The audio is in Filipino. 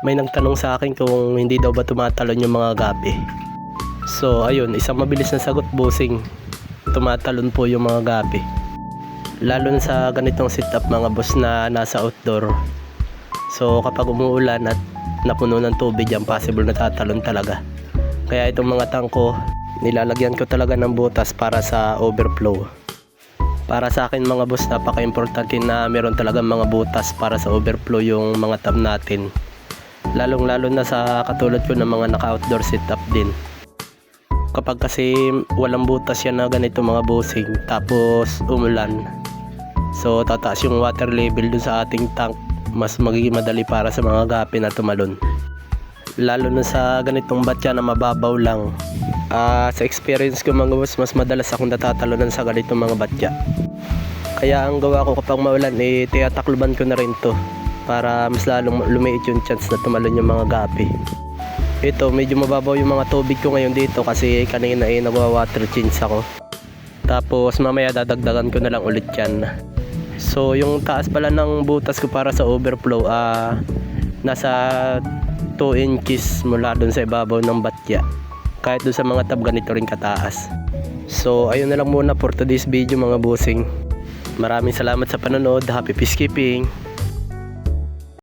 May nagtanong sa akin kung hindi daw ba tumatalon yung mga gabi. So ayun, isang mabilis na sagot, bossing. Tumatalon po yung mga gabi. Lalo na sa ganitong setup mga boss na nasa outdoor. So kapag umuulan at napuno ng tubig yan, possible na tatalon talaga. Kaya itong mga tangko, nilalagyan ko talaga ng butas para sa overflow. Para sa akin mga boss, napaka-importante na meron talagang mga butas para sa overflow yung mga tab natin. Lalong lalo na sa katulad ko ng mga naka-outdoor setup din. Kapag kasi walang butas yan na ganito mga bossing, tapos umulan, so tataas yung water level dun sa ating tank, mas magiging madali para sa mga gapi na tumalon. Lalo na sa ganitong batya na mababaw lang. Sa experience ko mga boss, mas madalas akong natatalonan sa ganitong mga batya. Kaya ang gawa ko kapag maulan, tinatakluban ko na rin to para mas lalong lumiit yung chance na tumalon yung mga gapi. Ito, medyo mababaw yung mga tubig ko ngayon dito kasi kanina nagwa-water change ako. Tapos mamaya dadagdagan ko na lang ulit yan. So yung taas pala ng butas ko para sa overflow, nasa 2 inches mula dun sa ibabaw ng batya. Kahit dun sa mga tab ganito rin kataas. So ayun na lang muna for today's video mga bossing. Maraming salamat sa panonood. Happy peacekeeping.